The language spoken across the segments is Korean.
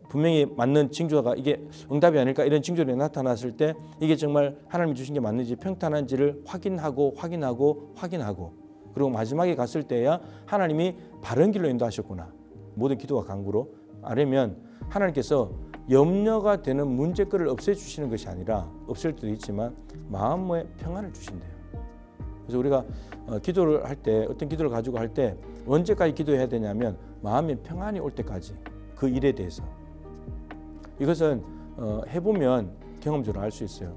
분명히 맞는 징조가 이게 응답이 아닐까 이런 징조들이 나타났을 때 이게 정말 하나님이 주신 게 맞는지 평탄한지를 확인하고 그리고 마지막에 갔을 때야 하나님이 바른 길로 인도하셨구나. 모든 기도와 간구로 아니면 하나님께서 염려가 되는 문제거리를 없애주시는 것이 아니라 없앨 때도 있지만 마음의 평안을 주신대요. 그래서 우리가 기도를 할 때 어떤 기도를 가지고 할 때 언제까지 기도해야 되냐면 마음의 평안이 올 때까지 그 일에 대해서 이것은 해보면 경험적으로 알 수 있어요.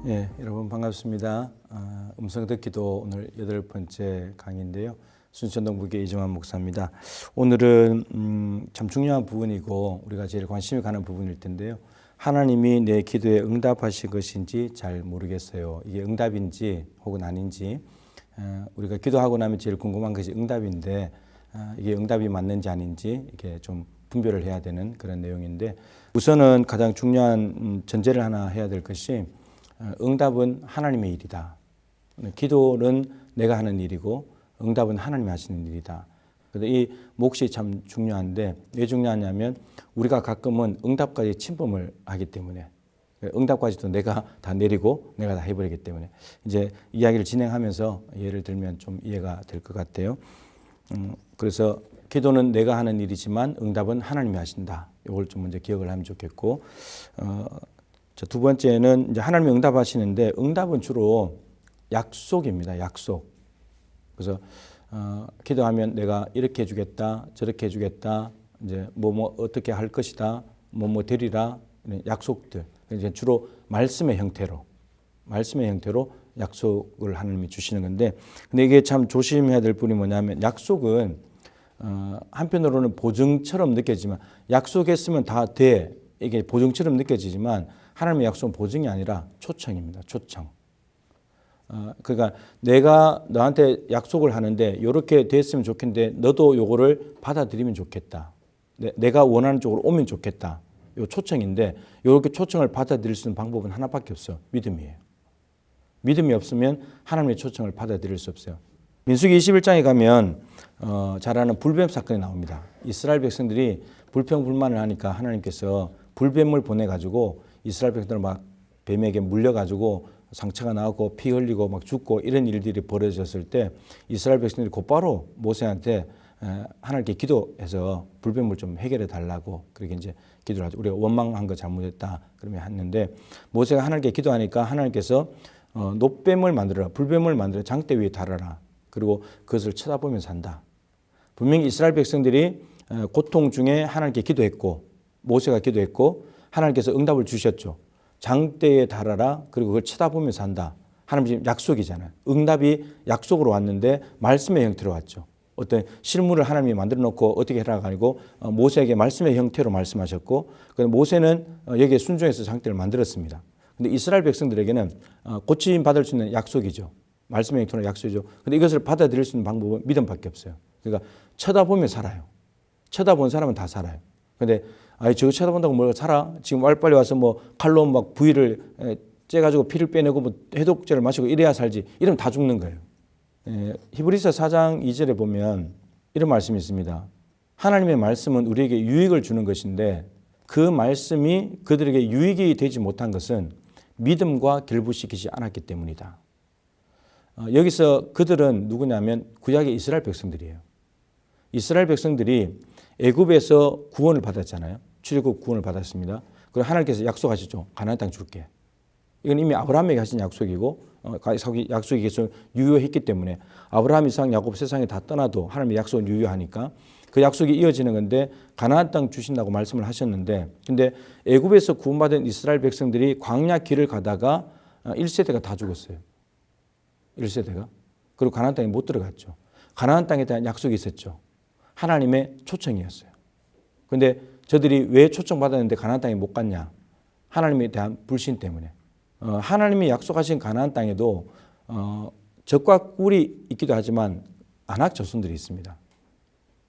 예, 여러분 반갑습니다. 음성 듣기도 오늘 8번째 강의인데요. 순천동북의 이정환 목사입니다. 오늘은 참 중요한 부분이고 우리가 제일 관심이 가는 부분일 텐데요. 하나님이 내 기도에 응답하신 것인지 잘 모르겠어요. 이게 응답인지 혹은 아닌지 우리가 기도하고 나면 제일 궁금한 것이 응답인데 이게 응답이 맞는지 아닌지 이게 좀 분별을 해야 되는 그런 내용인데 우선은 가장 중요한 전제를 하나 해야 될 것이 응답은 하나님의 일이다. 기도는 내가 하는 일이고 응답은 하나님이 하시는 일이다. 그런데 이 몫이 참 중요한데 왜 중요하냐면 우리가 가끔은 응답까지 침범을 하기 때문에 응답까지도 내가 다 내리고 내가 다 해버리기 때문에 이제 이야기를 진행하면서 예를 들면 좀 이해가 될 것 같아요. 그래서 기도는 내가 하는 일이지만 응답은 하나님이 하신다. 이걸 좀 먼저 기억을 하면 좋겠고 두 번째는 이제 하나님이 응답하시는데 응답은 주로 약속입니다. 약속. 그래서 기도하면 내가 이렇게 해주겠다, 저렇게 해주겠다, 이제 뭐 어떻게 할 것이다, 뭐 되리라 이런 약속들. 이제 주로 말씀의 형태로 약속을 하나님이 주시는 건데, 근데 이게 참 조심해야 될 부분이 뭐냐면 약속은 한편으로는 보증처럼 느껴지지만 약속했으면 다 돼. 이게 보증처럼 느껴지지만 하나님의 약속은 보증이 아니라 초청입니다. 초청. 그러니까 내가 너한테 약속을 하는데 이렇게 됐으면 좋겠는데 너도 요거를 받아들이면 좋겠다. 내가 원하는 쪽으로 오면 좋겠다. 요 초청인데 이렇게 초청을 받아들일 수 있는 방법은 하나밖에 없어. 믿음이에요. 믿음이 없으면 하나님의 초청을 받아들일 수 없어요. 민수기 21장에 가면 잘 아는 불뱀 사건이 나옵니다. 이스라엘 백성들이 불평불만을 하니까 하나님께서 불뱀을 보내가지고 이스라엘 백성들을 막 뱀에게 물려가지고 상처가 나고 피 흘리고 막 죽고 이런 일들이 벌어졌을 때 이스라엘 백성들이 곧바로 모세한테 하나님께 기도해서 불뱀을 좀 해결해 달라고 그렇게 이제 기도를 하죠. 우리가 원망한 거 잘못했다 그러면 했는데 모세가 하나님께 기도하니까 하나님께서 놋뱀을 만들어라, 불뱀을 만들어 장대 위에 달아라. 그리고 그것을 쳐다보면서 산다. 분명히 이스라엘 백성들이 고통 중에 하나님께 기도했고 모세가 기도했고 하나님께서 응답을 주셨죠. 장대에 달아라. 그리고 그걸 쳐다보면서 한다. 하나님 지금 약속이잖아요. 응답이 약속으로 왔는데 말씀의 형태로 왔죠. 어떤 실물을 하나님이 만들어 놓고 어떻게 해라가 아니고 모세에게 말씀의 형태로 말씀하셨고 모세는 여기에 순종해서 장대를 만들었습니다. 근데 이스라엘 백성들에게는 고침 받을 수 있는 약속이죠. 말씀의 형태로 약속이죠. 근데 이것을 받아들일 수 있는 방법은 믿음밖에 없어요. 그러니까 쳐다보면 살아요. 쳐다본 사람은 다 살아요. 근데 저거 쳐다본다고 뭘 살아? 지금 빨리 와서 뭐 칼로 막 부위를 째가지고 피를 빼내고 뭐 해독제를 마시고 이래야 살지. 이러면 다 죽는 거예요. 히브리서 4장 2절에 보면 이런 말씀이 있습니다. 하나님의 말씀은 우리에게 유익을 주는 것인데 그 말씀이 그들에게 유익이 되지 못한 것은 믿음과 결부시키지 않았기 때문이다. 여기서 그들은 누구냐면 구약의 이스라엘 백성들이에요. 이스라엘 백성들이 애굽에서 구원을 받았잖아요. 출애굽 구원을 받았습니다. 그리고 하나님께서 약속하셨죠. 가나안 땅 줄게. 이건 이미 아브라함에게 하신 약속이고 약속이 계속 유효했기 때문에 아브라함, 이삭, 야곱 세상에 다 떠나도 하나님의 약속은 유효하니까 그 약속이 이어지는 건데 가나안 땅 주신다고 말씀을 하셨는데 근데 애굽에서 구원받은 이스라엘 백성들이 광야 길을 가다가 1세대가 다 죽었어요. 1세대가. 그리고 가나안 땅에 못 들어갔죠. 가나안 땅에 대한 약속이 있었죠. 하나님의 초청이었어요. 그런데 저들이 왜 초청받았는데 가나안 땅에 못 갔냐? 하나님에 대한 불신 때문에. 하나님이 약속하신 가나안 땅에도 적과 꿀이 있기도 하지만 안악 자손들이 있습니다.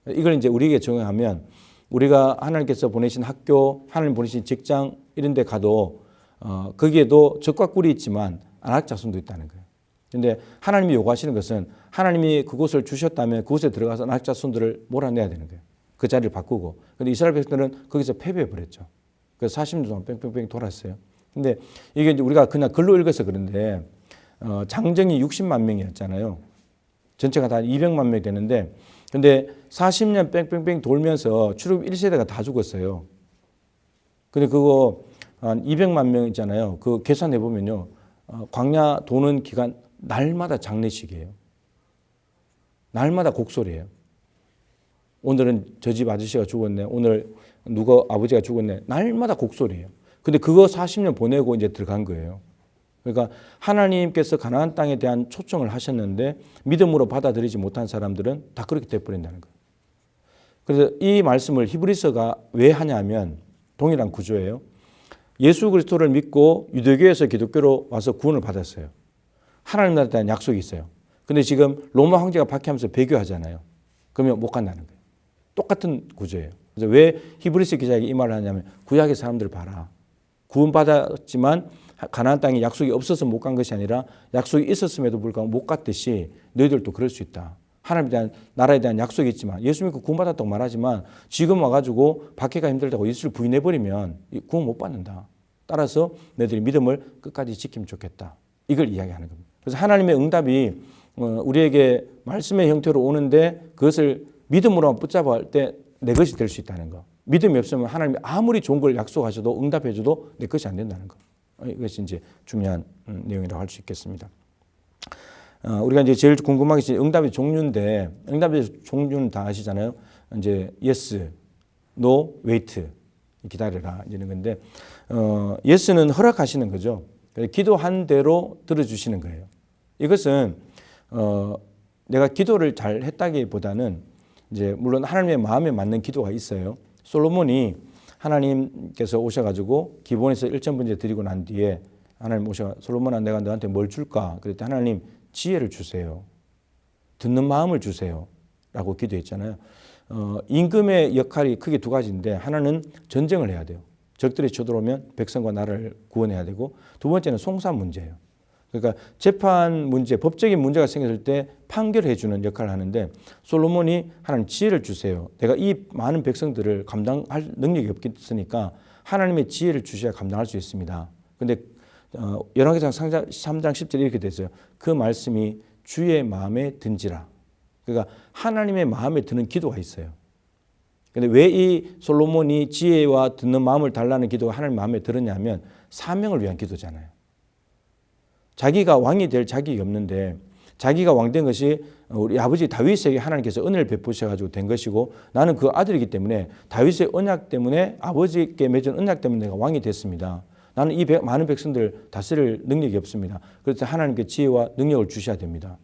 이걸 이제 우리에게 적용하면 우리가 하나님께서 보내신 학교, 하나님 보내신 직장 이런 데 가도 거기에도 적과 꿀이 있지만 안악 자손도 있다는 거예요. 그런데 하나님이 요구하시는 것은 하나님이 그곳을 주셨다면 그곳에 들어가서 낙자 손들을 몰아내야 되는 거예요. 그 자리를 바꾸고. 근데 이스라엘 백성들은 거기서 패배해 버렸죠. 그래서 40년 동안 뺑뺑뺑 돌았어요. 근데 이게 이제 우리가 그냥 글로 읽어서 그런데 장정이 60만 명이었잖아요. 전체가 다 200만 명이 되는데 근데 40년 뺑뺑뺑 돌면서 출애굽 1세대가 다 죽었어요. 근데 그거 한 200만 명 있잖아요. 그 계산해 보면요. 광야 도는 기간 날마다 장례식이에요. 날마다 곡소리예요. 오늘은 저 집 아저씨가 죽었네. 오늘 누가 아버지가 죽었네. 날마다 곡소리예요. 근데 그거 40년 보내고 이제 들어간 거예요. 그러니까 하나님께서 가나안 땅에 대한 초청을 하셨는데 믿음으로 받아들이지 못한 사람들은 다 그렇게 돼버린다는 거예요. 그래서 이 말씀을 히브리서가 왜 하냐면 동일한 구조예요. 예수 그리스도를 믿고 유대교에서 기독교로 와서 구원을 받았어요. 하나님 나라에 대한 약속이 있어요. 근데 지금 로마 황제가 박해하면서 배교하잖아요. 그러면 못 간다는 거예요. 똑같은 구조예요. 그래서 왜 히브리서 기자에게 이 말을 하냐면 구약의 사람들 봐라. 구원받았지만 가나안 땅에 약속이 없어서 못 간 것이 아니라 약속이 있었음에도 불구하고 못 갔듯이 너희들도 그럴 수 있다. 하나님에 대한 나라에 대한 약속이 있지만 예수 믿고 구원받았다고 말하지만 지금 와가지고 박해가 힘들다고 예수를 부인해버리면 구원 못 받는다. 따라서 너희들이 믿음을 끝까지 지키면 좋겠다. 이걸 이야기하는 겁니다. 그래서 하나님의 응답이 우리에게 말씀의 형태로 오는데 그것을 믿음으로만 붙잡아 할 때 내 것이 될 수 있다는 거. 믿음이 없으면 하나님이 아무리 좋은 걸 약속하셔도 응답해줘도 내 것이 안 된다는 거. 이것이 이제 중요한 내용이라고 할 수 있겠습니다. 우리가 이제 제일 궁금한 것이 응답의 종류인데 응답의 종류는 다 아시잖아요. 이제 yes, no, wait 기다려라 이런 건데 yes는 허락하시는 거죠. 기도한 대로 들어주시는 거예요. 이것은 내가 기도를 잘 했다기보다는 이제 물론 하나님의 마음에 맞는 기도가 있어요. 솔로몬이 하나님께서 오셔가지고 기본에서 1천 번째 드리고 난 뒤에 하나님 오셔 솔로몬아 내가 너한테 뭘 줄까? 그랬더니 하나님 지혜를 주세요. 듣는 마음을 주세요. 라고 기도했잖아요. 임금의 역할이 크게 두 가지인데 하나는 전쟁을 해야 돼요. 적들이 쳐들어오면 백성과 나라를 구원해야 되고 두 번째는 송사 문제예요. 그러니까 재판 문제, 법적인 문제가 생겼을 때 판결해 주는 역할을 하는데 솔로몬이 하나님 지혜를 주세요. 내가 이 많은 백성들을 감당할 능력이 없겠으니까 하나님의 지혜를 주셔야 감당할 수 있습니다. 그런데 열왕기상 3장 10절에 이렇게 됐어요. 그 말씀이 주의 마음에 든지라. 그러니까 하나님의 마음에 드는 기도가 있어요. 그런데 왜 이 솔로몬이 지혜와 듣는 마음을 달라는 기도가 하나님 마음에 들었냐면 사명을 위한 기도잖아요. 자기가 왕이 될 자격이 없는데 자기가 왕 된 것이 우리 아버지 다윗에게 하나님께서 은혜를 베푸셔가지고 된 것이고 나는 그 아들이기 때문에 다윗의 언약 때문에 아버지께 맺은 언약 때문에 내가 왕이 됐습니다. 나는 이 많은 백성들 다스릴 능력이 없습니다. 그래서 하나님께 지혜와 능력을 주셔야 됩니다.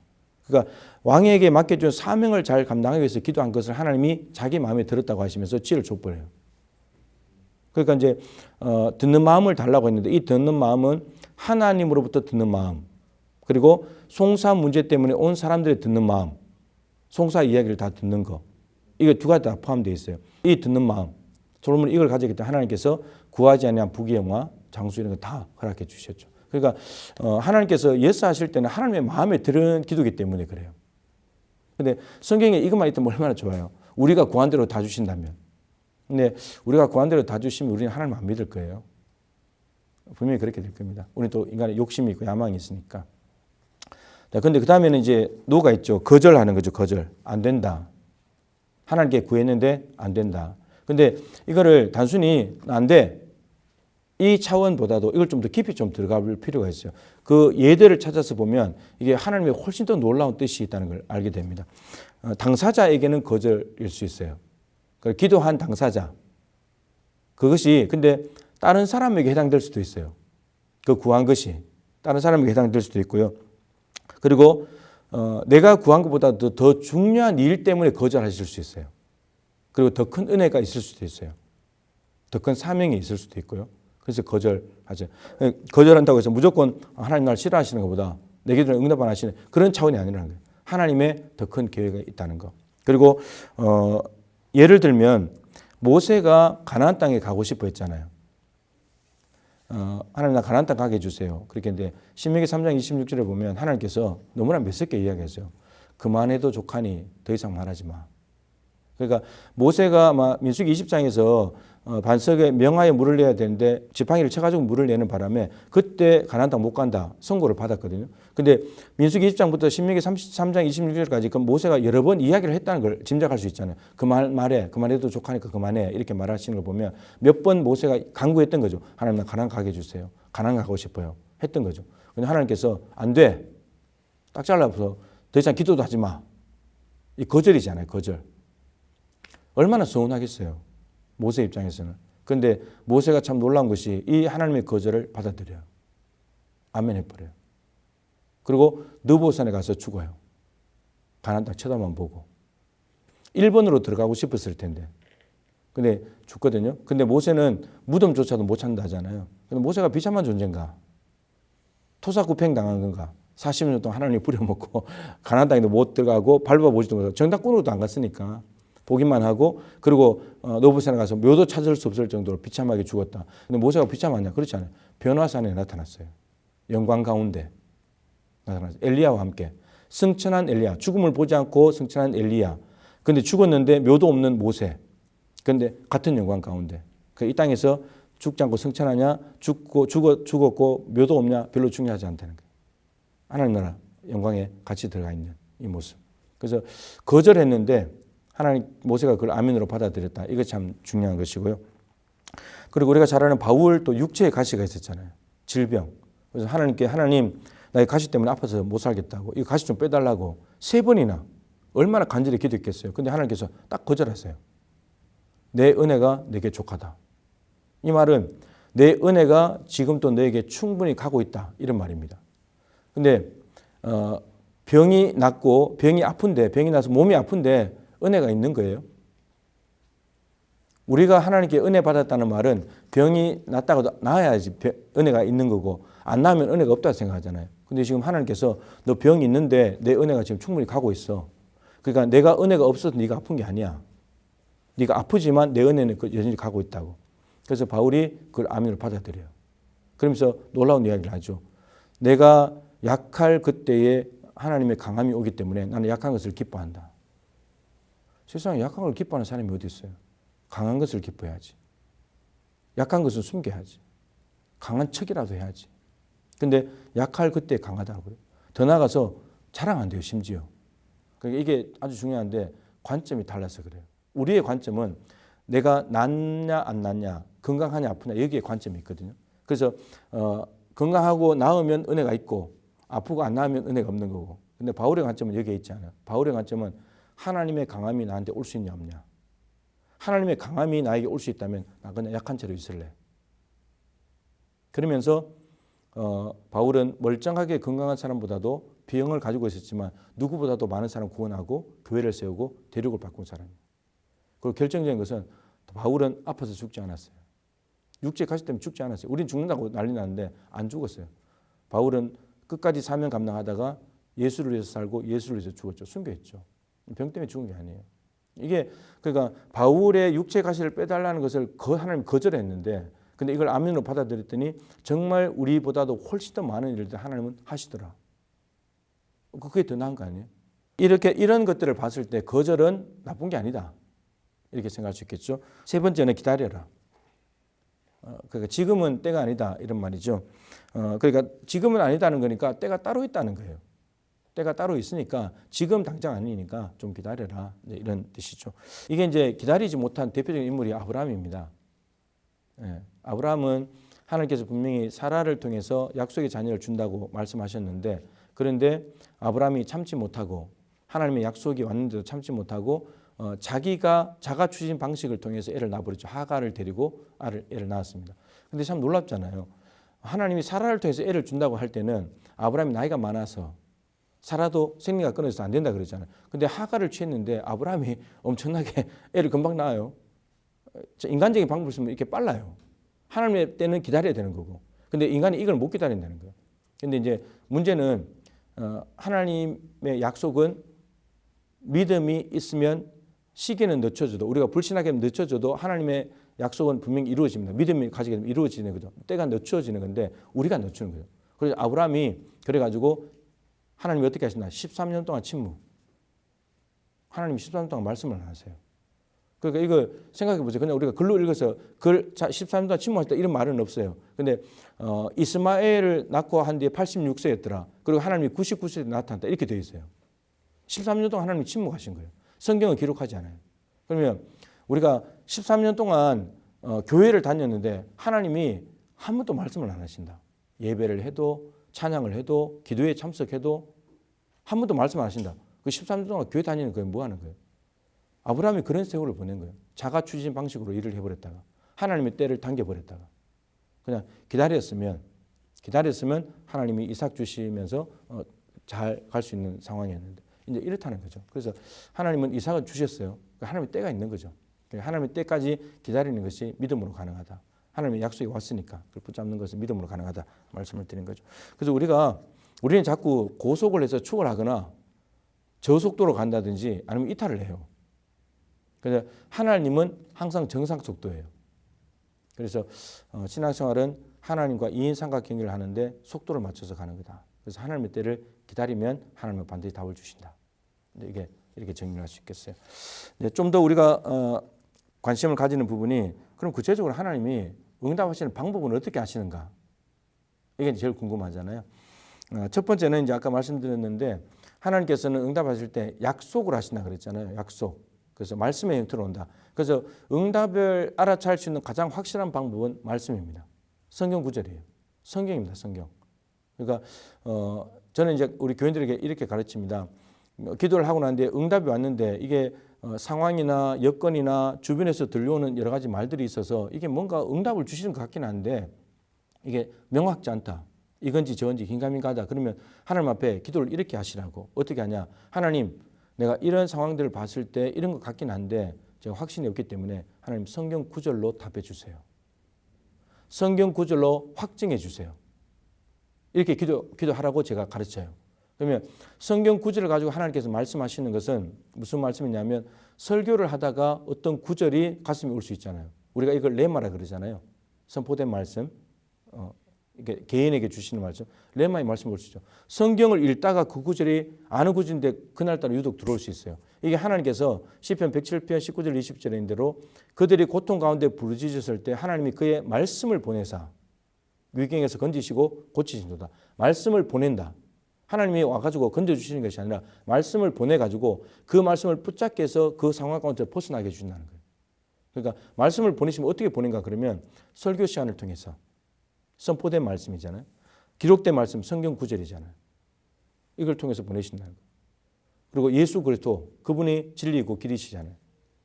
그러니까 왕에게 맡겨준 사명을 잘 감당하기 위해서 기도한 것을 하나님이 자기 마음에 들었다고 하시면서 지혜를 줘버려요. 그러니까 이제 듣는 마음을 달라고 했는데 이 듣는 마음은 하나님으로부터 듣는 마음 그리고 송사 문제 때문에 온 사람들이 듣는 마음 송사 이야기를 다 듣는 거 이게 두 가지 다 포함되어 있어요. 이 듣는 마음 솔로몬이 이걸 가졌기 때문에 하나님께서 구하지 아니한 부귀영화 장수 이런 거 다 허락해 주셨죠. 그러니까 하나님께서 예스 하실 때는 하나님의 마음에 드는 기도이기 때문에 그래요. 근데 성경에 이것만 있으면 얼마나 좋아요. 우리가 구한 대로 다 주신다면. 근데 우리가 구한 대로 다 주시면 우리는 하나님 안 믿을 거예요. 분명히 그렇게 될 겁니다. 우리는 또 인간의 욕심이 있고 야망이 있으니까. 자, 근데 그 다음에는 이제 노가 있죠. 거절하는 거죠. 거절. 안 된다. 하나님께 구했는데 안 된다. 근데 이거를 단순히 안 돼. 이 차원보다도 이걸 좀 더 깊이 좀 들어가 볼 필요가 있어요. 그 예대를 찾아서 보면 이게 하나님의 훨씬 더 놀라운 뜻이 있다는 걸 알게 됩니다. 당사자에게는 거절일 수 있어요. 기도한 당사자. 그것이 근데 다른 사람에게 해당될 수도 있어요. 그 구한 것이 다른 사람에게 해당될 수도 있고요. 그리고 내가 구한 것보다도 더 중요한 일 때문에 거절하실 수 있어요. 그리고 더 큰 은혜가 있을 수도 있어요. 더 큰 사명이 있을 수도 있고요. 그래서 거절하죠. 거절한다고 해서 무조건 하나님 날 싫어하시는 것보다 내 기도에 응답 안 하시는 그런 차원이 아니라는 거예요. 하나님의 더 큰 계획이 있다는 거. 그리고 예를 들면 모세가 가나안 땅에 가고 싶어 했잖아요. 하나님 나 가나안 땅 가게 해주세요. 그렇게 했는데 신명기 3장 26절에 보면 하나님께서 너무나 매섭게 이야기했어요. 그만해도 족하니 더 이상 말하지 마. 그러니까 모세가 아마 민수기 20장에서 반석에 명하여 물을 내야 되는데 지팡이를 쳐가지고 물을 내는 바람에 그때 가나안 땅 못 간다 선고를 받았거든요. 근데 민수기 20장부터 신명기 33장 26절까지 그 모세가 여러 번 이야기를 했다는 걸 짐작할 수 있잖아요. 그만해도 족하니까 그만해 이렇게 말하시는 걸 보면 몇 번 모세가 강구했던 거죠. 하나님 나 가나안 가게 해주세요. 가나안 가고 싶어요. 했던 거죠. 근데 하나님께서 안 돼. 딱 잘라서 더 이상 기도도 하지 마. 이 거절이잖아요. 거절. 얼마나 서운하겠어요. 모세 입장에서는. 그런데 모세가 참 놀라운 것이 이 하나님의 거절을 받아들여요. 아멘 해버려요. 그리고 느보산에 가서 죽어요. 가나안 땅 쳐다만 보고. 일본으로 들어가고 싶었을 텐데. 근데 죽거든요. 근데 모세는 무덤조차도 못 찾는다 하잖아요. 근데 모세가 비참한 존재인가? 토사구팽 당한 건가? 40년 동안 하나님이 부려먹고 가나안 땅에도 못 들어가고 밟아보지도 못하고 정탐꾼으로도 안 갔으니까 보기만 하고 그리고 노브산에 가서 묘도 찾을 수 없을 정도로 비참하게 죽었다. 근데 모세가 비참하냐? 그렇지 않아요. 변화산에 나타났어요. 영광 가운데 나타났어요. 엘리야와 함께 승천한 엘리야. 죽음을 보지 않고 승천한 엘리야. 근데 죽었는데 묘도 없는 모세. 근데 같은 영광 가운데. 이 땅에서 죽지 않고 승천하냐? 죽었고 묘도 없냐? 별로 중요하지 않다는 거예요. 하나님 나라 영광에 같이 들어가 있는 이 모습. 그래서 거절했는데 하나님 모세가 그걸 아멘으로 받아들였다. 이거 참 중요한 것이고요. 그리고 우리가 잘 아는 바울 또 육체의 가시가 있었잖아요. 질병. 그래서 하나님께 하나님 나의 가시 때문에 아파서 못 살겠다고 이 가시 좀 빼달라고 3번이나 얼마나 간절히 기도했겠어요. 근데 하나님께서 딱 거절하세요. 내 은혜가 내게 족하다. 이 말은 내 은혜가 지금 또 너에게 충분히 가고 있다. 이런 말입니다. 근데 병이 낫고 병이 아픈데 병이 나서 몸이 아픈데 은혜가 있는 거예요. 우리가 하나님께 은혜 받았다는 말은 병이 낫다고 나아야지 은혜가 있는 거고 안 나으면 은혜가 없다고 생각하잖아요. 근데 지금 하나님께서 너 병이 있는데 내 은혜가 지금 충분히 가고 있어. 그러니까 내가 은혜가 없어서 네가 아픈 게 아니야. 네가 아프지만 내 은혜는 여전히 가고 있다고. 그래서 바울이 그걸 아멘으로 받아들여요. 그러면서 놀라운 이야기를 하죠. 내가 약할 그때에 하나님의 강함이 오기 때문에 나는 약한 것을 기뻐한다. 세상에 약한 걸 기뻐하는 사람이 어디 있어요? 강한 것을 기뻐해야지. 약한 것은 숨겨야지. 강한 척이라도 해야지. 근데 약할 그때 강하다고요. 더 나아가서 자랑 안 돼요, 심지어. 그러니까 이게 아주 중요한데 관점이 달라서 그래요. 우리의 관점은 내가 낫냐 안 낫냐, 건강하냐 아프냐 여기에 관점이 있거든요. 그래서 건강하고 나으면 은혜가 있고 아프고 안 나으면 은혜가 없는 거고. 근데 바울의 관점은 여기에 있지 않아요. 바울의 관점은 하나님의 강함이 나한테 올 수 있냐 없냐. 하나님의 강함이 나에게 올 수 있다면 나 그냥 약한 채로 있을래. 그러면서 바울은 멀쩡하게 건강한 사람보다도 병을 가지고 있었지만 누구보다도 많은 사람 구원하고 교회를 세우고 대륙을 바꾼 사람이에요. 그리고 결정적인 것은 바울은 아파서 죽지 않았어요. 육체 가시 때문에 죽지 않았어요. 우린 죽는다고 난리 났는데 안 죽었어요. 바울은 끝까지 사명 감당하다가 예수를 위해서 살고 예수를 위해서 죽었죠. 순교했죠. 병 때문에 죽은 게 아니에요. 이게 그러니까 바울의 육체 가시를 빼달라는 것을 하나님 거절했는데 근데 이걸 아멘으로 받아들였더니 정말 우리보다도 훨씬 더 많은 일들 하나님은 하시더라. 그게 더 나은 거 아니에요? 이런 것들을 봤을 때 거절은 나쁜 게 아니다. 이렇게 생각할 수 있겠죠. 세 번째는 기다려라. 그러니까 지금은 때가 아니다 이런 말이죠. 그러니까 지금은 아니다는 거니까 때가 따로 있다는 거예요. 때가 따로 있으니까 지금 당장 아니니까 좀 기다려라 이런 뜻이죠. 이게 이제 기다리지 못한 대표적인 인물이 아브라함입니다. 아브라함은 하나님께서 분명히 사라를 통해서 약속의 자녀를 준다고 말씀하셨는데 그런데 아브라함이 참지 못하고 하나님의 약속이 왔는데도 참지 못하고 자가 추진 방식을 통해서 애를 낳아버렸죠. 하가를 데리고 애를 낳았습니다. 근데 참 놀랍잖아요. 하나님이 사라를 통해서 애를 준다고 할 때는 아브라함이 나이가 많아서 사라도 생리가 끊어져서 안 된다 그러잖아요. 근데 하가를 취했는데 아브라함이 엄청나게 애를 금방 낳아요. 인간적인 방법을 쓰면 이렇게 빨라요. 하나님의 때는 기다려야 되는 거고. 근데 인간이 이걸 못 기다린다는 거예요. 근데 이제 문제는 하나님의 약속은 믿음이 있으면 시기는 늦춰져도 우리가 불신하게 늦춰져도 하나님의 약속은 분명히 이루어집니다. 믿음이 가지게 되면 이루어지는 거죠. 때가 늦춰지는 건데 우리가 늦추는 거예요. 그래서 아브라함이 그래가지고 하나님이 어떻게 하셨나? 13년 동안 침묵. 하나님이 13년 동안 말씀을 안 하세요. 그러니까 이거 생각해 보세요. 그냥 우리가 글로 읽어서 글 13년 동안 침묵하셨다 이런 말은 없어요. 근데 이스마엘을 낳고 한 뒤에 86세였더라. 그리고 하나님이 99세에 나타났다 이렇게 되어 있어요. 13년 동안 하나님이 침묵하신 거예요. 성경은 기록하지 않아요. 그러면 우리가 13년 동안 교회를 다녔는데 하나님이 한 번도 말씀을 안 하신다. 예배를 해도 찬양을 해도 기도에 참석해도 한 번도 말씀 안 하신다. 그 13년 동안 교회 다니는 거예요. 뭐 하는 거예요? 아브라함이 그런 세월을 보낸 거예요. 자가 추진 방식으로 일을 해버렸다가 하나님의 때를 당겨버렸다가 그냥 기다렸으면 하나님이 이삭 주시면서 잘 갈 수 있는 상황이었는데 이제 이렇다는 거죠. 그래서 하나님은 이삭을 주셨어요. 하나님의 때가 있는 거죠. 하나님의 때까지 기다리는 것이 믿음으로 가능하다. 하나님의 약속이 왔으니까 그걸 붙잡는 것은 믿음으로 가능하다 말씀을 드린 거죠. 그래서 우리는 자꾸 고속을 해서 추월하거나 저속도로 간다든지 아니면 이탈을 해요. 그래서 하나님은 항상 정상 속도예요. 그래서 신앙생활은 하나님과 이인삼각관계를 하는데 속도를 맞춰서 가는 거다. 그래서 하나님의 때를 기다리면 하나님은 반드시 답을 주신다. 이게 이렇게 정리할 수 있겠어요. 좀 더 우리가 관심을 가지는 부분이 그럼 구체적으로 하나님이 응답하시는 방법은 어떻게 하시는가? 이게 제일 궁금하잖아요. 첫 번째는 이제 아까 말씀드렸는데 하나님께서는 응답하실 때 약속을 하신다 그랬잖아요. 약속. 그래서 말씀의 형태로 온다. 그래서 응답을 알아차릴 수 있는 가장 확실한 방법은 말씀입니다. 성경 구절이에요. 성경입니다. 성경. 그러니까 저는 이제 우리 교인들에게 이렇게 가르칩니다. 기도를 하고 난 뒤에 응답이 왔는데 이게 상황이나 여건이나 주변에서 들려오는 여러 가지 말들이 있어서 이게 뭔가 응답을 주시는 것 같긴 한데 이게 명확지 않다. 이건지 저건지 긴가민가하다. 그러면 하나님 앞에 기도를 이렇게 하시라고. 어떻게 하냐. 하나님 내가 이런 상황들을 봤을 때 이런 것 같긴 한데 제가 확신이 없기 때문에 하나님 성경 구절로 답해 주세요. 성경 구절로 확증해 주세요. 이렇게 기도하라고 제가 가르쳐요. 그러면 성경 구절을 가지고 하나님께서 말씀하시는 것은 무슨 말씀이냐면 설교를 하다가 어떤 구절이 가슴에 올 수 있잖아요. 우리가 이걸 레마라 그러잖아요. 선포된 말씀, 이게 개인에게 주시는 말씀, 레마의 말씀 올 수 있죠. 성경을 읽다가 그 구절이 아는 구절인데 그날따라 유독 들어올 수 있어요. 이게 하나님께서 시편 107편 19절 20절인 대로 그들이 고통 가운데 부르짖었을 때 하나님이 그의 말씀을 보내사 위경에서 건지시고 고치신도다. 말씀을 보낸다. 하나님이 와가지고 건져주시는 것이 아니라 말씀을 보내가지고 그 말씀을 붙잡게 해서 그 상황 가운데 벗어나게 해준다는 거예요. 그러니까 말씀을 보내시면 어떻게 보낸가 그러면 설교 시간을 통해서 선포된 말씀이잖아요. 기록된 말씀 성경 구절이잖아요. 이걸 통해서 보내신다는 거예요. 그리고 예수 그리스도 그분이 진리이고 길이시잖아요.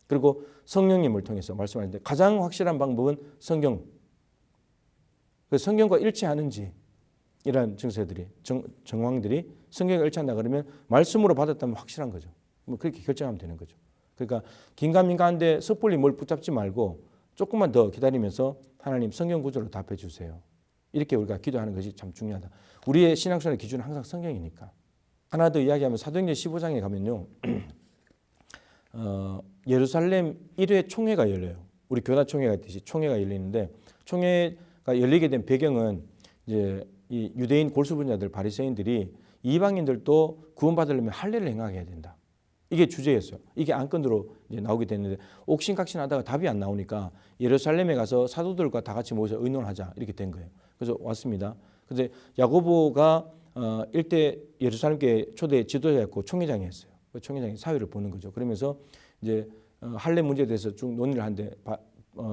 그리고 성령님을 통해서 말씀하는데 가장 확실한 방법은 성경. 그래서 성경과 일치하는지 이런 증세들이 정황들이 성경과 일치한다 그러면 말씀으로 받았다면 확실한 거죠. 뭐 그렇게 결정하면 되는 거죠. 그러니까 긴가민가한데 섣불리 뭘 붙잡지 말고 조금만 더 기다리면서 하나님 성경 구절로 답해 주세요. 이렇게 우리가 기도하는 것이 참 중요하다. 우리의 신앙생활의 기준은 항상 성경이니까. 하나 더 이야기하면 사도행전 15장에 가면요. 예루살렘 1회 총회가 열려요. 우리 교단 총회가 있듯이 총회가 열리는데 총회가 열리게 된 배경은 이제 이 유대인 골수분자들 바리새인들이 이방인들도 구원받으려면 할례를 행하게 해야 된다. 이게 주제였어요. 이게 안건으로 이제 나오게 됐는데 옥신각신하다가 답이 안 나오니까 예루살렘에 가서 사도들과 다 같이 모여서 의논하자 이렇게 된 거예요. 그래서 왔습니다. 그래서 야고보가 일대 예루살렘교회 초대 지도자였고 총회장이었어요. 그 총회장이 사회를 보는 거죠. 그러면서 이제 할례 문제에 대해서 쭉 논의를 하는데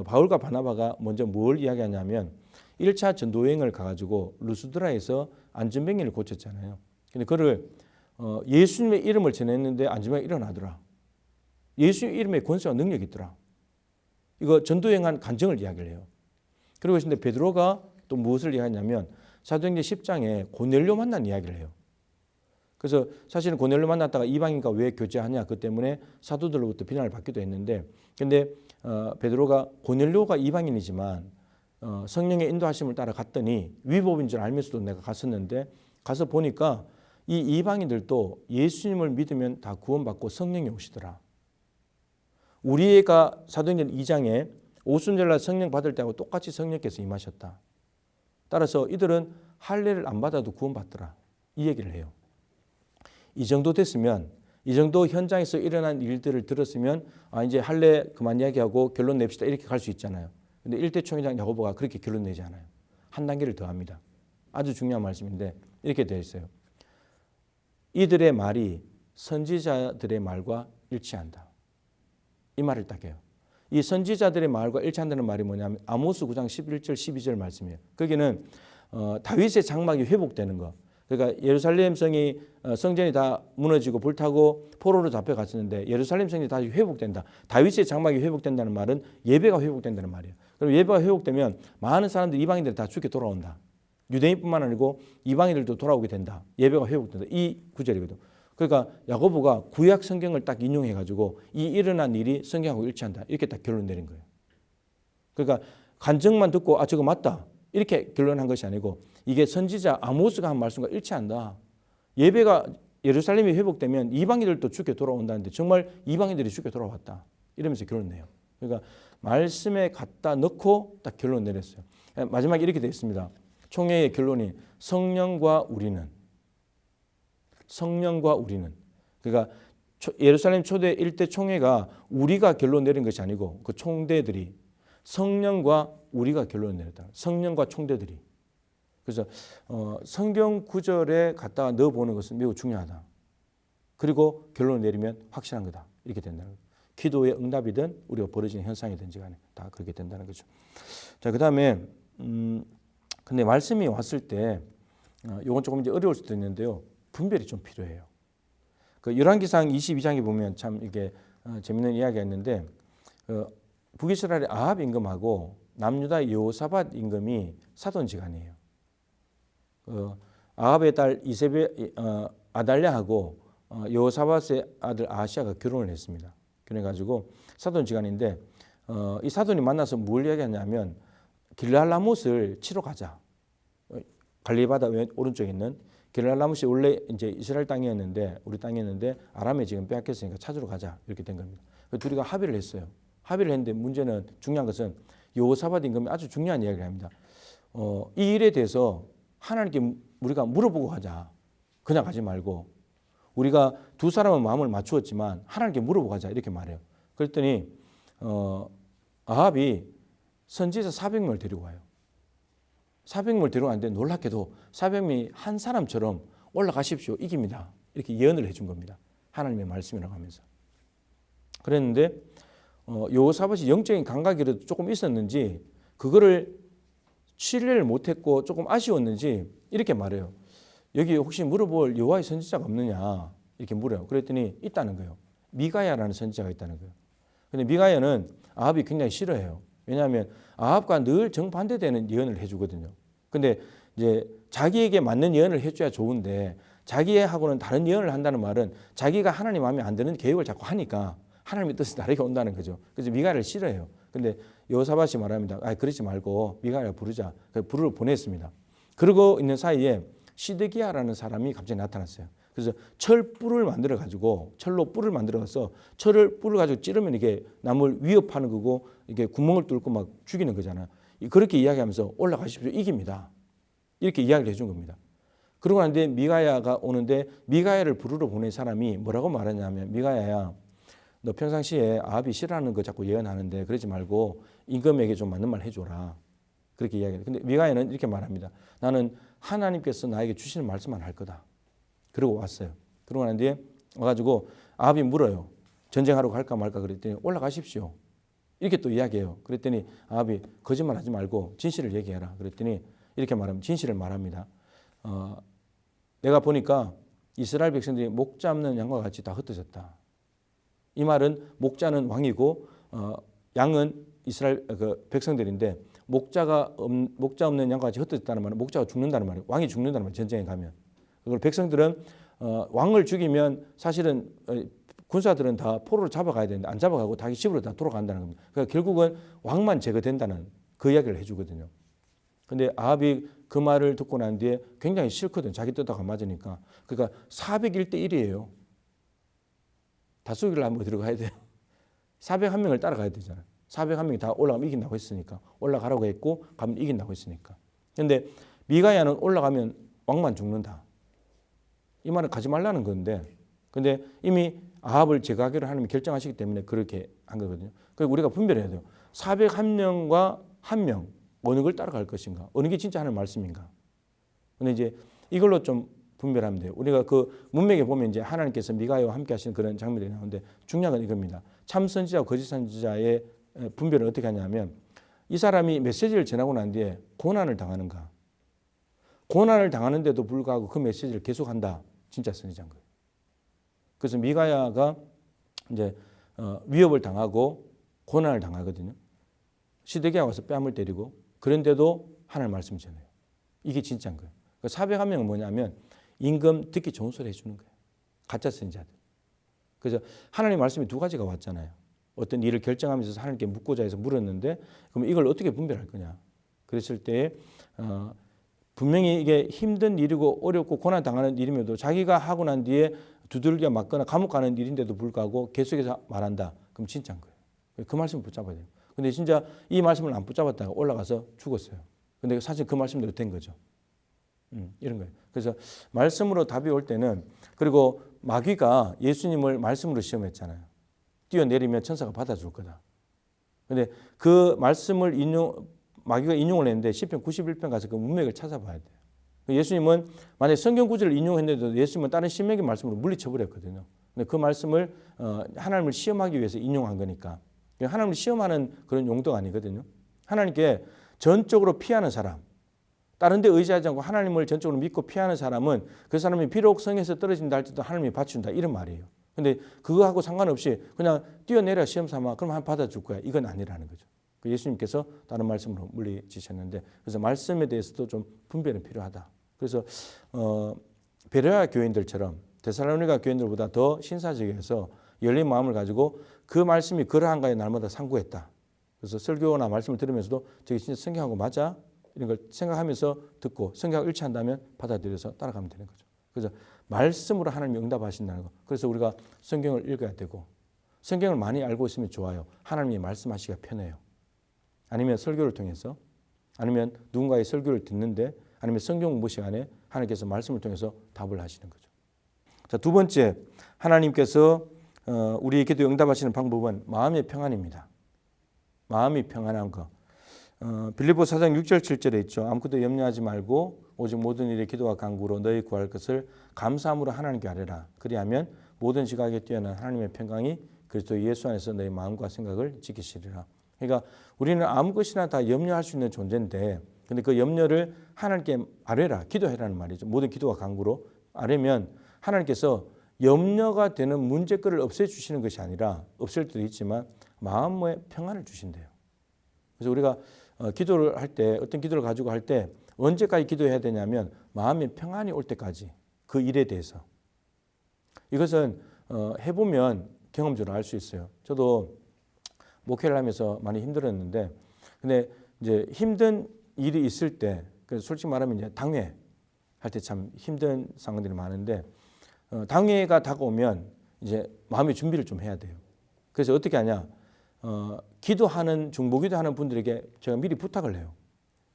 바울과 바나바가 먼저 뭘 이야기하냐면 1차 전도여행을 가가지고 루스드라에서 안전병기를 고쳤잖아요. 근데 그를 예수님의 이름을 전했는데 안전병이 일어나더라. 예수의 이름에 권세와 능력이 있더라. 이거 전도여행한 간증을 이야기를 해요. 그리고 있는데 베드로가 또 무엇을 이야기하냐면 사도행전 10장에 고넬료 만난 이야기를 해요. 그래서 사실은 고넬료 만났다가 이방인과 왜 교제하냐 그 때문에 사도들로부터 비난을 받기도 했는데 근데 베드로가 고넬료가 이방인이지만 성령의 인도하심을 따라 갔더니 위법인 줄 알면서도 내가 갔었는데 가서 보니까 이 이방인들도 예수님을 믿으면 다 구원받고 성령이 오시더라. 우리가 사도행전 2장에 오순절날 성령 받을 때하고 똑같이 성령께서 임하셨다. 따라서 이들은 할례를 안 받아도 구원받더라. 이 얘기를 해요. 이 정도 됐으면 이 정도 현장에서 일어난 일들을 들었으면 이제 할례 그만 이야기하고 결론 냅시다 이렇게 갈 수 있잖아요. 근데 1대 총회장 야고보가 그렇게 결론 내지 않아요. 한 단계를 더 합니다. 아주 중요한 말씀인데 이렇게 되어 있어요. 이들의 말이 선지자들의 말과 일치한다. 이 말을 딱 해요. 이 선지자들의 말과 일치한다는 말이 뭐냐면 아모스 9장 11절 12절 말씀이에요. 거기는 다윗의 장막이 회복되는 거. 그러니까 예루살렘 성이 성전이 다 무너지고 불타고 포로로 잡혀갔었는데 예루살렘 성이 다시 회복된다. 다윗의 장막이 회복된다는 말은 예배가 회복된다는 말이에요. 그럼 예배가 회복되면 많은 사람들 이방인들이 다 죽게 돌아온다. 유대인뿐만 아니고 이방인들도 돌아오게 된다. 예배가 회복된다. 이 구절이거든. 그러니까 야고보가 구약 성경을 딱 인용해 가지고 이 일어난 일이 성경하고 일치한다. 이렇게 딱 결론 내린 거예요. 그러니까 간증만 듣고 저거 맞다. 이렇게 결론한 것이 아니고 이게 선지자 아모스가 한 말씀과 일치한다. 예배가 예루살렘이 회복되면 이방인들도 죽게 돌아온다는데 정말 이방인들이 죽게 돌아왔다. 이러면서 결론 내요. 그러니까 말씀에 갖다 넣고 딱 결론 내렸어요. 마지막에 이렇게 되어 있습니다. 총회의 결론이 성령과 우리는. 그러니까 예루살렘 초대 1대 총회가 우리가 결론 내린 것이 아니고 그 총대들이 성령과 우리가 결론 내렸다. 성령과 총대들이. 그래서 성경 구절에 갖다가 넣어보는 것은 매우 중요하다. 그리고 결론을 내리면 확실한 거다. 이렇게 된다는 거죠. 기도의 응답이든 우리가 벌어지는 현상이든지 간에 다 그렇게 된다는 거죠. 자, 그 다음에 근데 말씀이 왔을 때 이건 조금 이제 어려울 수도 있는데요. 분별이 좀 필요해요. 그 열왕기상 22장에 보면 참 이게 재밌는 이야기가 있는데 북이스라엘의 아합 임금하고 남유다 여호사밧 임금이 사돈지간이에요. 아합의 딸 아달랴하고 여호사밧의 아들 아하시아가 결혼을 했습니다. 그래가지고 사돈지간인데 이 사돈이 만나서 뭘 이야기하냐면 길랄라못을 치러 가자. 갈릴리 바다 오른쪽에 있는 길랄라못이 원래 이제 이스라엘 땅이었는데 우리 땅이었는데 아람에 지금 빼앗겼으니까 찾으러 가자 이렇게 된 겁니다. 둘이가 합의를 했어요. 합의를 했는데 문제는 중요한 것은 여호사밧 임금이 아주 중요한 이야기를 합니다. 이 일에 대해서 하나님께 우리가 물어보고 가자. 그냥 가지 말고 우리가 두 사람은 마음을 맞추었지만 하나님께 물어보고 가자 이렇게 말해요. 그랬더니 아합이 선지자 400명을 데리고 와요. 400명을 데려왔는데 놀랍게도 400명이 한 사람처럼 올라가십시오. 이깁니다. 이렇게 예언을 해준 겁니다. 하나님의 말씀이라고 하면서. 그랬는데 여호사밧이 영적인 감각이라도 조금 있었는지 그거를 신뢰를 못했고 조금 아쉬웠는지 이렇게 말해요. 여기 혹시 물어볼 여호와의 선지자가 없느냐 이렇게 물어요. 그랬더니 있다는 거예요. 미가야라는 선지자가 있다는 거예요. 근데 미가야는 아합이 굉장히 싫어해요. 왜냐하면 아합과 늘 정반대되는 예언을 해주거든요. 근데 이제 자기에게 맞는 예언을 해줘야 좋은데 자기하고는 다른 예언을 한다는 말은 자기가 하나님 마음에 안 드는 계획을 자꾸 하니까 하나님의 뜻이 다르게 온다는 거죠. 그래서 미가야를 싫어해요. 근데 여호사밧이 말합니다. 그러지 말고 미가야를 부르자. 그래서 부르러 보냈습니다. 그러고 있는 사이에 시드기야라는 사람이 갑자기 나타났어요. 그래서 철불을 만들어 가지고 철로 뿔을 만들어 가서 뿔을 가지고 찌르면 이게 남을 위협하는 거고 이게 구멍을 뚫고 막 죽이는 거잖아요. 그렇게 이야기하면서 올라가십시오. 이깁니다. 이렇게 이야기를 해준 겁니다. 그러고 나는데 미가야가 오는데 미가야를 부르러 보낸 사람이 뭐라고 말하냐면 미가야야 너 평상시에 아합이 싫어하는 거 자꾸 예언하는데 그러지 말고 임금에게 좀 맞는 말 해줘라. 그렇게 이야기해요. 근데 미가야는 이렇게 말합니다. 나는 하나님께서 나에게 주시는 말씀만 할 거다. 그러고 왔어요. 그러고 난 뒤에 와가지고 아합이 물어요. 전쟁하러 갈까 말까 그랬더니 올라가십시오. 이렇게 또 이야기해요. 그랬더니 아합이 거짓말하지 말고 진실을 얘기해라. 그랬더니 이렇게 말하면 진실을 말합니다. 내가 보니까 이스라엘 백성들이 목 잡는 양과 같이 다 흩어졌다. 이 말은 목자는 왕이고 양은 이스라엘 백성들인데 목자 없는 양과 같이 흩어졌다는 말은 목자가 죽는다는 말이에요. 왕이 죽는다는 말이에요. 전쟁에 가면. 그걸 백성들은 왕을 죽이면 사실은 군사들은 다 포로로 잡아가야 되는데 안 잡아가고 자기 집으로 다 돌아간다는 겁니다. 그러니까 결국은 왕만 제거된다는 그 이야기를 해주거든요. 근데 아합이 그 말을 듣고 난 뒤에 굉장히 싫거든. 자기 뜻하고 맞으니까. 그러니까 401대 1이에요. 다수기를 한번 들어가야 돼요. 401명을 따라가야 되잖아요. 401명이 다 올라가면 이긴다고 했으니까. 올라가라고 했고 가면 이긴다고 했으니까. 근데 미가야는 올라가면 왕만 죽는다. 이 말은 가지 말라는 건데 근데 이미 아합을 제거하기로 하나님이 결정하시기 때문에 그렇게 한 거거든요. 그래서 우리가 분별해야 돼요. 401명과 1명 어느 걸 따라갈 것인가? 어느 게 진짜 하나님 말씀인가? 근데 이제 이걸로 좀 분별하면 돼요. 우리가 그 문맥에 보면 이제 하나님께서 미가야와 함께 하시는 그런 장면들이 나오는데 중요한 건 이겁니다. 참 선지자와 거짓 선지자의 분별을 어떻게 하냐면 이 사람이 메시지를 전하고 난 뒤에 고난을 당하는가? 고난을 당하는데도 불구하고 그 메시지를 계속한다. 진짜 선지자인 거예요. 그래서 미가야가 이제 위협을 당하고 고난을 당하거든요. 시드기야가 와서 뺨을 때리고 그런데도 하나님 말씀을 전해요. 이게 진짜인 거예요. 401명은 뭐냐면 임금 듣기 좋은 소리 해주는 거예요. 가짜 선지자들. 그래서 하나님 말씀이 두 가지가 왔잖아요. 어떤 일을 결정하면서 하나님께 묻고자 해서 물었는데 그럼 이걸 어떻게 분별할 거냐. 그랬을 때 분명히 이게 힘든 일이고 어렵고 고난 당하는 일임에도 자기가 하고 난 뒤에 두들겨 맞거나 감옥 가는 일인데도 불구하고 계속해서 말한다. 그럼 진짜인 거예요. 그 말씀을 붙잡아야 돼요. 근데 진짜 이 말씀을 안 붙잡았다가 올라가서 죽었어요. 근데 사실 그 말씀대로 된 거죠. 이런 거예요. 그래서 말씀으로 답이 올 때는 그리고 마귀가 예수님을 말씀으로 시험했잖아요. 뛰어내리면 천사가 받아줄 거다. 근데 그 말씀을 마귀가 인용을 했는데 시편 91편 가서 그 문맥을 찾아봐야 돼요. 예수님은 만약에 성경 구절을 인용했는데도 예수님은 다른 신명기 말씀으로 물리쳐버렸거든요. 근데 그 말씀을 하나님을 시험하기 위해서 인용한 거니까 하나님을 시험하는 그런 용도가 아니거든요. 하나님께 전적으로 피하는 사람, 다른 데 의지하지 않고 하나님을 전적으로 믿고 피하는 사람은 그 사람이 비록 성에서 떨어진다 할지라도 하나님이 받준다 이런 말이에요. 근데 그거하고 상관없이 그냥 뛰어내려 시험 삼아 그럼 한 받아줄 거야. 이건 아니라는 거죠. 예수님께서 다른 말씀으로 물리치셨는데 그래서 말씀에 대해서도 좀 분별이 필요하다. 그래서 베레아 교인들처럼 데살로니가 교인들보다 더 신사적이어서 열린 마음을 가지고 그 말씀이 그러한가에 날마다 상고했다. 그래서 설교나 말씀을 들으면서도 저게 진짜 성경하고 맞아? 이런 걸 생각하면서 듣고 성경하고 일치한다면 받아들여서 따라가면 되는 거죠. 그래서 말씀으로 하나님이 응답하신다는 거. 그래서 우리가 성경을 읽어야 되고 성경을 많이 알고 있으면 좋아요. 하나님이 말씀하시기가 편해요. 아니면 설교를 통해서 아니면 누군가의 설교를 듣는데 아니면 성경 공부 시간에 하나님께서 말씀을 통해서 답을 하시는 거죠. 자, 두 번째 하나님께서 우리의 기도 응답하시는 방법은 마음의 평안입니다. 마음이 평안한 거. 빌립보 4장 6절 7절에 있죠. 아무것도 염려하지 말고 오직 모든 일에 기도와 간구로 너희 구할 것을 감사함으로 하나님께 아뢰라. 그리하면 모든 지각에 뛰어난 하나님의 평강이 그리스도 예수 안에서 너희 마음과 생각을 지키시리라. 그러니까 우리는 아무 것이나 다 염려할 수 있는 존재인데 근데 그 염려를 하나님께 아뢰라. 기도해라는 말이죠. 모든 기도와 간구로 아뢰면 하나님께서 염려가 되는 문제거리를 없애주시는 것이 아니라 없앨 때도 있지만 마음의 평안을 주신대요. 그래서 우리가 기도를 할 때 어떤 기도를 가지고 할 때 언제까지 기도해야 되냐면 마음의 평안이 올 때까지 그 일에 대해서 이것은 해보면 경험적으로 알 수 있어요. 저도 목회를 하면서 많이 힘들었는데 근데 이제 힘든 일이 있을 때 솔직히 말하면 이제 당회 할 때 참 힘든 상황들이 많은데 당회가 다가오면 이제 마음의 준비를 좀 해야 돼요. 그래서 어떻게 하냐? 기도하는 중보기도하는 분들에게 제가 미리 부탁을 해요.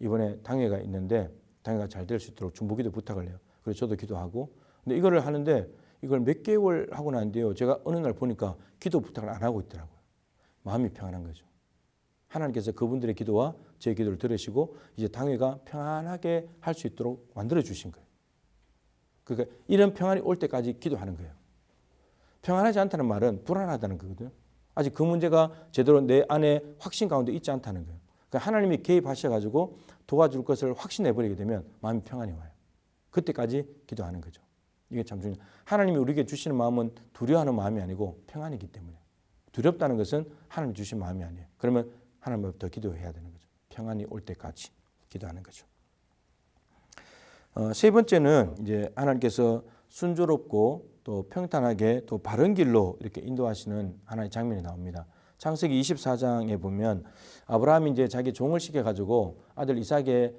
이번에 당회가 있는데 당회가 잘 될 수 있도록 중보기도 부탁을 해요. 그래서 저도 기도하고. 근데 이거를 하는데 이걸 몇 개월 하고 난 뒤에요. 제가 어느 날 보니까 기도 부탁을 안 하고 있더라고요. 마음이 평안한 거죠. 하나님께서 그분들의 기도와 제 기도를 들으시고 이제 당회가 평안하게 할 수 있도록 만들어 주신 거예요. 그러니까 이런 평안이 올 때까지 기도하는 거예요. 평안하지 않다는 말은 불안하다는 거거든요. 아직 그 문제가 제대로 내 안에 확신 가운데 있지 않다는 거예요. 그러니까 하나님이 개입하셔가지고 도와줄 것을 확신해버리게 되면 마음이 평안이 와요. 그때까지 기도하는 거죠. 이게 참 중요해요. 하나님이 우리에게 주시는 마음은 두려워하는 마음이 아니고 평안이기 때문에. 두렵다는 것은 하나님 주신 마음이 아니에요. 그러면 하나님부터 기도해야 되는 거죠. 평안이 올 때까지 기도하는 거죠. 세 번째는 이제 하나님께서 순조롭고 또 평탄하게 또 바른 길로 이렇게 인도하시는 하나의 장면이 나옵니다. 창세기 24장에 보면 아브라함이 이제 자기 종을 시켜가지고 아들 이삭의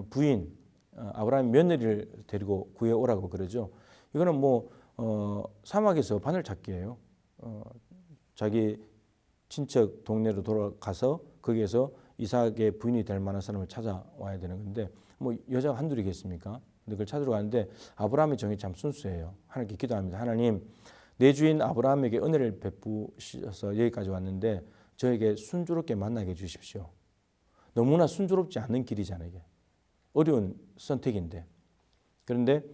부인 아브라함 며느리를 데리고 구해 오라고 그러죠. 이거는 뭐 사막에서 바늘 찾기예요. 자기 친척 동네로 돌아가서 거기에서 이삭의 부인이 될 만한 사람을 찾아와야 되는 건데 뭐 여자가 한둘이겠습니까? 근데 그걸 찾으러 가는데 아브라함의 정이 참 순수해요. 하나님께 기도합니다. 하나님, 내 주인 아브라함에게 은혜를 베푸셔서 여기까지 왔는데 저에게 순조롭게 만나게 해주십시오. 너무나 순조롭지 않은 길이잖아요. 이게. 어려운 선택인데. 그런데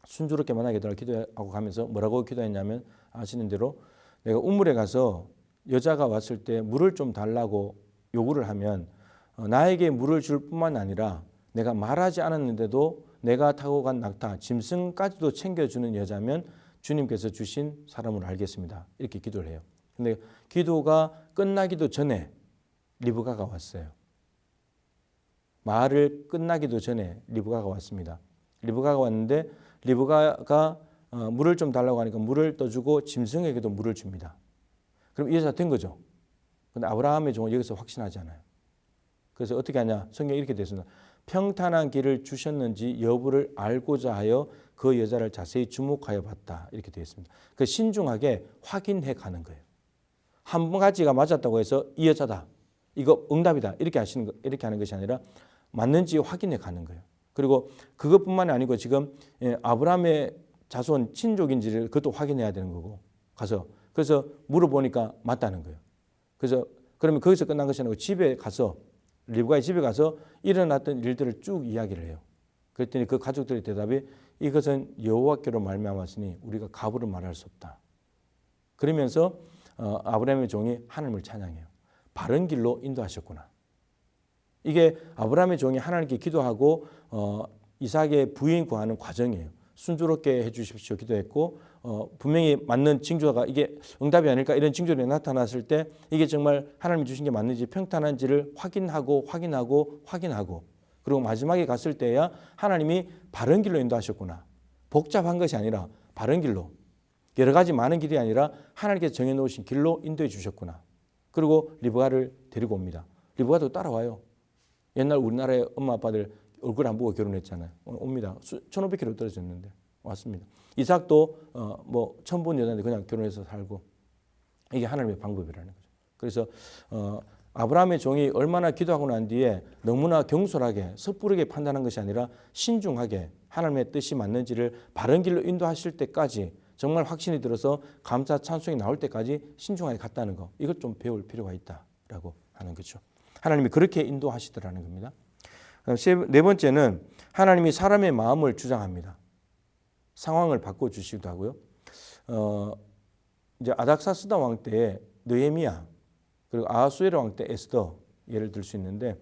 순조롭게 만나게 해달라고 기도하고 가면서 뭐라고 기도했냐면 아시는 대로 내가 우물에 가서 여자가 왔을 때 물을 좀 달라고 요구를 하면 나에게 물을 줄 뿐만 아니라 내가 말하지 않았는데도 내가 타고 간 낙타, 짐승까지도 챙겨주는 여자면 주님께서 주신 사람으로 알겠습니다. 이렇게 기도를 해요. 근데 기도가 끝나기도 전에 리브가가 왔어요. 말을 끝나기도 전에 리브가가 왔습니다. 리브가가 왔는데 리브가가 물을 좀 달라고 하니까 물을 떠주고 짐승에게도 물을 줍니다. 그럼 이 여자 된 거죠. 근데 아브라함의 종은 여기서 확신하지 않아요. 그래서 어떻게 하냐? 성경에 이렇게 되어 있습니다. 평탄한 길을 주셨는지 여부를 알고자 하여 그 여자를 자세히 주목하여 봤다. 이렇게 되어 있습니다. 그 신중하게 확인해 가는 거예요. 한 가지가 맞았다고 해서 이 여자다. 이거 응답이다. 이렇게 하는 것이 아니라 맞는지 확인해 가는 거예요. 그리고 그것뿐만이 아니고 지금 아브라함의 자손 친족인지를 그것도 확인해야 되는 거고 가서 그래서 물어보니까 맞다는 거예요. 그래서 그러면 거기서 끝난 것이 아니고 집에 가서 리브가의 집에 가서 일어났던 일들을 쭉 이야기를 해요. 그랬더니 그 가족들의 대답이 이것은 여호와께로 말미암았으니 우리가 가부를 말할 수 없다. 그러면서 아브라함의 종이 하나님을 찬양해요. 바른 길로 인도하셨구나. 이게 아브라함의 종이 하나님께 기도하고 이삭의 부인 구하는 과정이에요. 순조롭게 해주십시오 기도했고 분명히 맞는 징조가 이게 응답이 아닐까 이런 징조들이 나타났을 때 이게 정말 하나님이 주신 게 맞는지 평탄한지를 확인하고 그리고 마지막에 갔을 때야 하나님이 바른 길로 인도하셨구나. 복잡한 것이 아니라 바른 길로 여러 가지 많은 길이 아니라 하나님께서 정해놓으신 길로 인도해 주셨구나. 그리고 리브가를 데리고 옵니다. 리브가도 따라와요. 옛날 우리나라의 엄마 아빠들 얼굴 안 보고 결혼했잖아요. 옵니다. 1,500km 떨어졌는데 왔습니다. 이삭도 처음 본 여자인데 그냥 결혼해서 살고 이게 하나님의 방법이라는 거죠. 그래서 아브라함의 종이 얼마나 기도하고 난 뒤에 너무나 경솔하게 섣부르게 판단한 것이 아니라 신중하게 하나님의 뜻이 맞는지를 바른 길로 인도하실 때까지 정말 확신이 들어서 감사 찬송이 나올 때까지 신중하게 갔다는 거. 이것 좀 배울 필요가 있다라고 하는 거죠. 하나님이 그렇게 인도하시더라는 겁니다. 네 번째는 하나님이 사람의 마음을 주장합니다. 상황을 바꿔주시기도 하고요. 이제 아닥사스다 왕 때에 느헤미야 그리고 아하수에르 왕 때 에스더 예를 들 수 있는데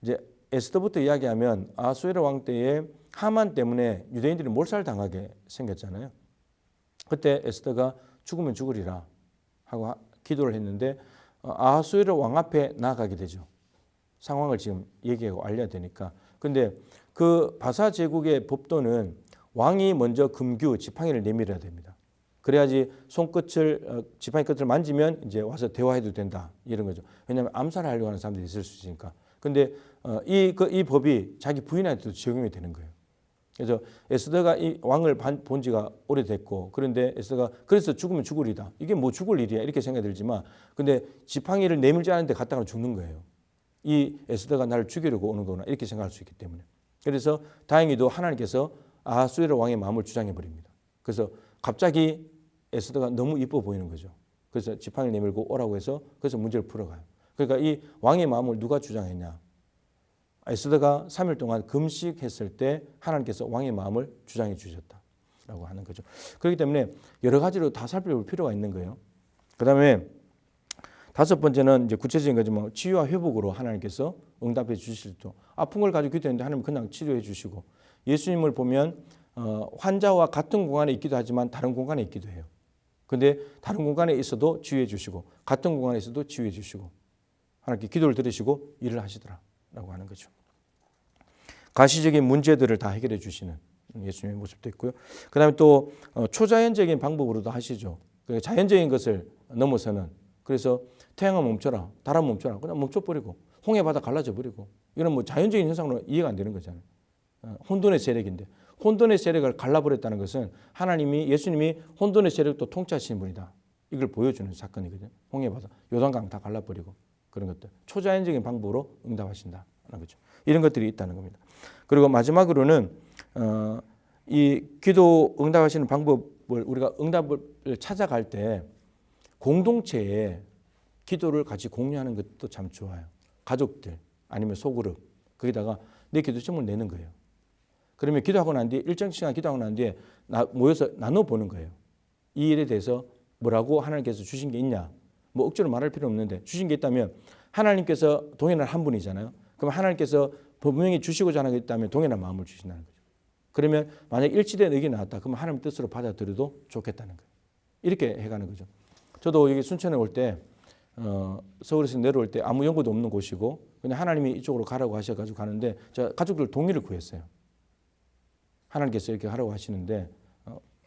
이제 에스더부터 이야기하면 아하수에르 왕 때에 하만 때문에 유대인들이 몰살당하게 생겼잖아요. 그때 에스더가 죽으면 죽으리라 하고 기도를 했는데 아하수에르 왕 앞에 나아가게 되죠. 상황을 지금 얘기하고 알려야 되니까. 근데 그 바사 제국의 법도는 왕이 먼저 금규 지팡이를 내밀어야 됩니다. 그래야지 손끝을 지팡이 끝을 만지면 이제 와서 대화해도 된다 이런 거죠. 왜냐하면 암살하려고 하는 사람들이 있을 수 있으니까. 근데 이 법이 자기 부인한테도 적용이 되는 거예요. 그래서 에스더가 이 왕을 본 지가 오래됐고 그런데 에스더가 그래서 죽으면 죽으리다. 이게 뭐 죽을 일이야 이렇게 생각이 들지만 근데 지팡이를 내밀지 않은데 갔다가 죽는 거예요. 이 에스더가 나를 죽이려고 오는 거구나 이렇게 생각할 수 있기 때문에. 그래서 다행히도 하나님께서 아하수에르 왕의 마음을 주장해 버립니다. 그래서 갑자기 에스더가 너무 이뻐 보이는 거죠. 그래서 지팡이를 내밀고 오라고 해서 그래서 문제를 풀어가요. 그러니까 이 왕의 마음을 누가 주장했냐. 에스더가 3일 동안 금식했을 때 하나님께서 왕의 마음을 주장해 주셨다라고 하는 거죠. 그렇기 때문에 여러 가지로 다 살펴볼 필요가 있는 거예요. 그다음에 다섯 번째는 이제 구체적인 거지만 치유와 회복으로 하나님께서 응답해 주실 때 아픈 걸 가지고 기도했는데 하나님 그냥 치료해 주시고 예수님을 보면 환자와 같은 공간에 있기도 하지만 다른 공간에 있기도 해요. 근데 다른 공간에 있어도 치유해 주시고 같은 공간에 있어도 치유해 주시고 하나님께 기도를 들으시고 일을 하시더라라고 하는 거죠. 가시적인 문제들을 다 해결해 주시는 예수님의 모습도 있고요. 그다음에 또 초자연적인 방법으로도 하시죠. 자연적인 것을 넘어서는 그래서 태양은 멈춰라, 달은 멈춰라, 그냥 멈춰버리고 홍해 바다 갈라져 버리고 이런 뭐 자연적인 현상으로 이해가 안 되는 거잖아요. 혼돈의 세력인데 혼돈의 세력을 갈라버렸다는 것은 하나님이 예수님이 혼돈의 세력도 통치하시는 분이다. 이걸 보여주는 사건이거든요. 홍해 바다, 요단강 다 갈라버리고 그런 것들 초자연적인 방법으로 응답하신다는 거죠. 이런 것들이 있다는 겁니다. 그리고 마지막으로는 이 기도 응답하시는 방법 우리가 응답을 찾아갈 때 공동체에 기도를 같이 공유하는 것도 참 좋아요. 가족들 아니면 소그룹 거기다가 내 기도 제목을 내는 거예요. 그러면 기도하고 난 뒤에 일정 시간 기도하고 난 뒤에 모여서 나눠보는 거예요. 이 일에 대해서 뭐라고 하나님께서 주신 게 있냐. 뭐 억지로 말할 필요 없는데 주신 게 있다면 하나님께서 동일한 한 분이잖아요. 그럼 하나님께서 분명히 주시고자 하는 게 있다면 동일한 마음을 주신다는 거죠. 그러면 만약 일치된 의견이 나왔다. 그러면 하나님 뜻으로 받아들여도 좋겠다는 거예요. 이렇게 해가는 거죠. 저도 여기 순천에 올 때 서울에서 내려올 때 아무 연고도 없는 곳이고 그냥 하나님이 이쪽으로 가라고 하셔가지고 가는데 제가 가족들 동의를 구했어요. 하나님께서 이렇게 하라고 하시는데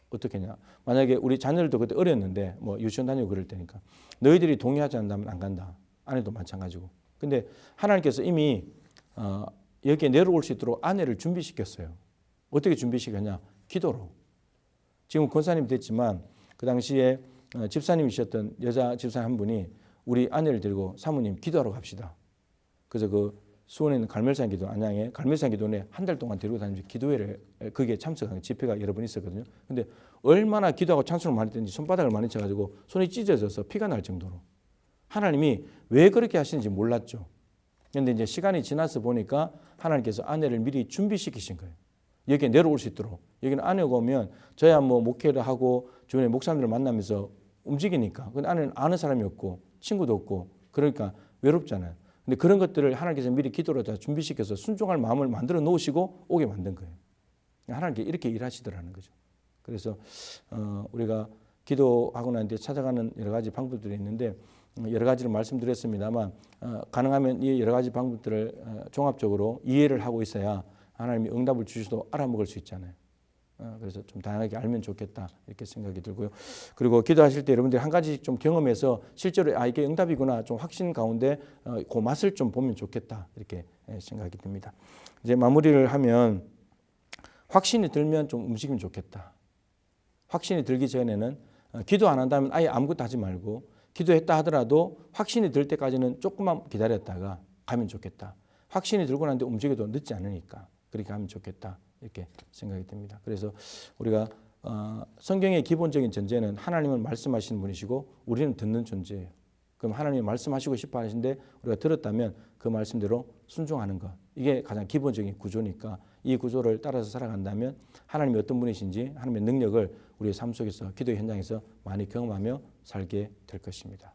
어떻게 했냐. 만약에 우리 자녀들도 그때 어렸는데 뭐 유치원 다니고 그럴 때니까 너희들이 동의하지 않는다면 안 간다. 아내도 마찬가지고. 근데 하나님께서 이미 여기에 내려올 수 있도록 아내를 준비시켰어요. 어떻게 준비시켰냐. 기도로. 지금 권사님 됐지만 그 당시에 집사님이셨던 여자 집사님 한 분이 우리 아내를 데리고 사모님 기도하러 갑시다. 그래서 그 수원에 있는 갈멜산 기도 안양에 갈멜산 기도원에 한 달 동안 데리고 다니면서 기도회를 거기에 참석한 집회가 여러 번 있었거든요. 근데 얼마나 기도하고 찬송을 많이 했는지 손바닥을 많이 쳐가지고 손이 찢어져서 피가 날 정도로 하나님이 왜 그렇게 하시는지 몰랐죠. 그런데 이제 시간이 지나서 보니까 하나님께서 아내를 미리 준비시키신 거예요. 여기에 내려올 수 있도록. 여기는 아내가 오면 저야 뭐 목회를 하고 주변에 목사님들을 만나면서 움직이니까. 근데 아내는 아는 사람이 없고 친구도 없고 그러니까 외롭잖아요. 근데 그런 것들을 하나님께서 미리 기도로 다 준비시켜서 순종할 마음을 만들어 놓으시고 오게 만든 거예요. 하나님께 이렇게 일하시더라는 거죠. 그래서 우리가 기도하고 난 뒤에 찾아가는 여러 가지 방법들이 있는데 여러 가지를 말씀드렸습니다만 가능하면 이 여러 가지 방법들을 종합적으로 이해를 하고 있어야 하나님이 응답을 주시도 알아먹을 수 있잖아요. 그래서 좀 다양하게 알면 좋겠다 이렇게 생각이 들고요. 그리고 기도하실 때 여러분들이 한 가지 좀 경험해서 실제로 이게 응답이구나 좀 확신 가운데 그 맛을 좀 보면 좋겠다 이렇게 생각이 듭니다. 이제 마무리를 하면 확신이 들면 좀 움직이면 좋겠다. 확신이 들기 전에는 기도 안 한다면 아예 아무것도 하지 말고 기도했다 하더라도 확신이 들 때까지는 조금만 기다렸다가 가면 좋겠다. 확신이 들고 난 뒤에 움직여도 늦지 않으니까 그렇게 하면 좋겠다. 이렇게 생각이 듭니다. 그래서 우리가 성경의 기본적인 전제는 하나님은 말씀하시는 분이시고 우리는 듣는 존재예요. 그럼 하나님이 말씀하시고 싶어 하시는데 우리가 들었다면 그 말씀대로 순종하는 것. 이게 가장 기본적인 구조니까 이 구조를 따라서 살아간다면 하나님이 어떤 분이신지 하나님의 능력을 우리의 삶 속에서 기도 현장에서 많이 경험하며 살게 될 것입니다.